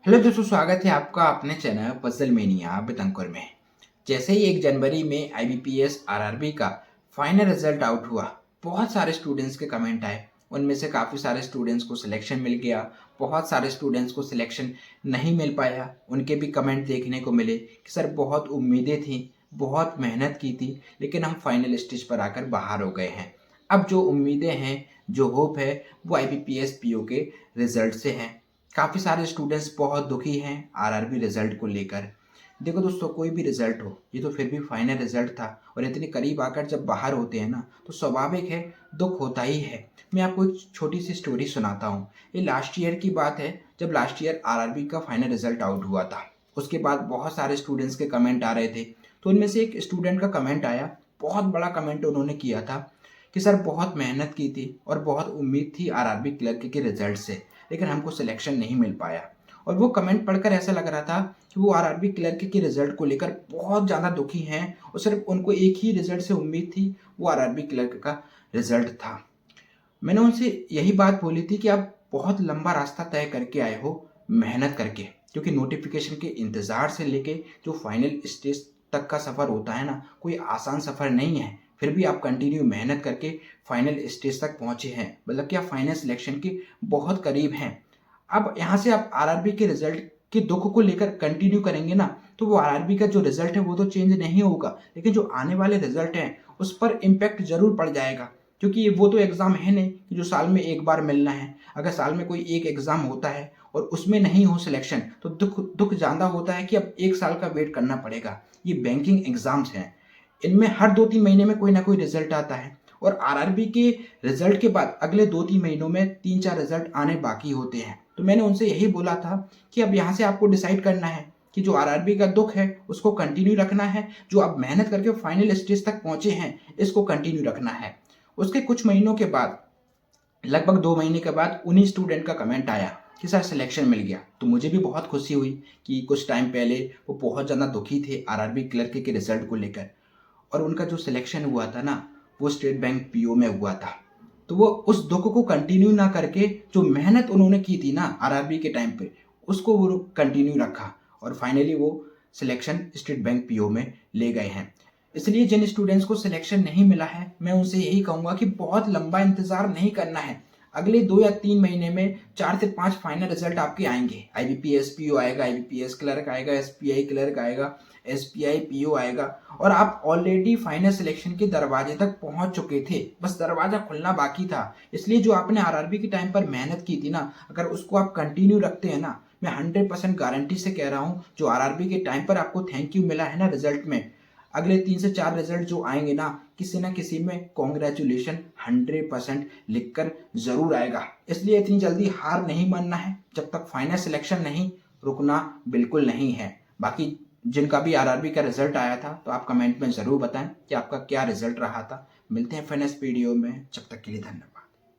Hello दोस्तों, स्वागत है आपका अपने चैनल पजल मेनिया बितंकुर में। जैसे ही 1 जनवरी में आईबीपीएस आरआरबी का फाइनल रिजल्ट आउट हुआ, बहुत सारे स्टूडेंट्स के कमेंट आए। उनमें से काफ़ी सारे स्टूडेंट्स को सिलेक्शन मिल गया, बहुत सारे स्टूडेंट्स को सिलेक्शन नहीं मिल पाया। उनके भी कमेंट देखने को मिले कि सर बहुत उम्मीदें थी, बहुत मेहनत की थी, लेकिन हम फाइनल स्टेज पर आकर बाहर हो गए हैं। अब जो उम्मीदें हैं, जो होप है, वो आईबीपीएस पीओ के रिजल्ट से है। काफ़ी सारे स्टूडेंट्स बहुत दुखी हैं आरआरबी रिजल्ट को लेकर। देखो दोस्तों, कोई भी रिजल्ट हो, ये तो फिर भी फाइनल रिजल्ट था और इतने करीब आकर जब बाहर होते हैं ना, तो स्वाभाविक है, दुख होता ही है। मैं आपको एक छोटी सी स्टोरी सुनाता हूँ। ये लास्ट ईयर की बात है, जब लास्ट ईयर आरआरबी का फाइनल रिजल्ट आउट हुआ था। उसके बाद बहुत सारे स्टूडेंट्स के कमेंट आ रहे थे, तो उनमें से एक स्टूडेंट का कमेंट आया। बहुत बड़ा कमेंट उन्होंने किया था कि सर बहुत मेहनत की थी और बहुत उम्मीद थी आरआरबी क्लर्क के रिजल्ट से, लेकिन हमको सिलेक्शन नहीं मिल पाया। और वो कमेंट पढ़कर ऐसा लग रहा था कि वो आरआरबी क्लर्क के रिजल्ट को लेकर बहुत ज़्यादा दुखी हैं और सिर्फ उनको एक ही रिजल्ट से उम्मीद थी, वो आरआरबी क्लर्क का रिजल्ट था। मैंने उनसे यही बात बोली थी कि आप बहुत लंबा रास्ता तय करके आए हो मेहनत करके, क्योंकि नोटिफिकेशन के इंतज़ार से लेके जो फाइनल स्टेज तक का सफ़र होता है ना, कोई आसान सफ़र नहीं है। फिर भी आप कंटिन्यू मेहनत करके फाइनल स्टेज तक पहुँचे हैं, मतलब कि आप फाइनल सिलेक्शन के बहुत करीब हैं। अब यहाँ से आप आरआरबी के रिजल्ट के दुख को लेकर कंटिन्यू करेंगे ना, तो वो आरआरबी का जो रिजल्ट है वो तो चेंज नहीं होगा, लेकिन जो आने वाले रिजल्ट हैं उस पर इम्पैक्ट जरूर पड़ जाएगा। क्योंकि वो तो एग्ज़ाम है नहीं कि जो साल में एक बार मिलना है। अगर साल में कोई एक एग्ज़ाम होता है और उसमें नहीं हो सिलेक्शन, तो दुख दुख ज़्यादा होता है कि अब 1 साल का वेट करना पड़ेगा। ये बैंकिंग एग्ज़ाम्स हैं, इनमें हर 2-3 महीने में कोई ना कोई रिजल्ट आता है और आरआरबी के रिजल्ट के बाद अगले 2-3 महीनों में 3-4 रिजल्ट आने बाकी होते हैं। तो मैंने उनसे यही बोला था कि अब यहाँ से आपको डिसाइड करना है कि जो आरआरबी का दुख है उसको कंटिन्यू रखना है, जो आप मेहनत करके फाइनल स्टेज तक पहुंचे हैं इसको कंटिन्यू रखना है। उसके कुछ महीनों के बाद, लगभग 2 महीने के बाद, उन्हीं स्टूडेंट का कमेंट आया कि सर सिलेक्शन मिल गया। तो मुझे भी बहुत खुशी हुई कि कुछ टाइम पहले वो बहुत ज़्यादा दुखी थे आरआरबी क्लर्क के रिजल्ट को लेकर, और उनका जो सिलेक्शन हुआ था ना, वो स्टेट बैंक पीओ में हुआ था। तो वो उस दुख को कंटिन्यू ना करके जो मेहनत उन्होंने की थी ना आरआरबी के टाइम पे, उसको वो कंटिन्यू रखा और फाइनली वो सिलेक्शन स्टेट बैंक पीओ में ले गए हैं। इसलिए जिन स्टूडेंट्स को सिलेक्शन नहीं मिला है, मैं उनसे यही कहूँगा कि बहुत लंबा इंतज़ार नहीं करना है। अगले 2 या 3 महीने में 4 से 5 फाइनल रिजल्ट आपके आएंगे। आईबीपीएस पीओ आएगा, आईबीपीएस क्लर्क आएगा, एसपीआई क्लर्क आएगा, एसपीआई पीओ आएगा, और आप ऑलरेडी फाइनल सिलेक्शन के दरवाजे तक पहुंच चुके थे, बस दरवाजा खुलना बाकी था। इसलिए जो आपने आरआरबी के टाइम पर मेहनत की थी ना, अगर उसको आप कंटिन्यू रखते हैं ना, मैं 100% गारंटी से कह रहा हूँ, जो आरआरबी के टाइम पर आपको थैंक यू मिला है ना रिजल्ट में, अगले 3 से 4 रिजल्ट जो आएंगे ना किसी में कॉन्ग्रेचुलेशन 100% लिखकर जरूर आएगा। इसलिए इतनी जल्दी हार नहीं मानना है, जब तक फाइनल सिलेक्शन नहीं, रुकना बिल्कुल नहीं है। बाकी जिनका भी आरआरबी का रिजल्ट आया था, तो आप कमेंट में ज़रूर बताएं कि आपका क्या रिजल्ट रहा था। मिलते हैं फिर नेक्स्ट वीडियो में, जब तक के लिए धन्यवाद।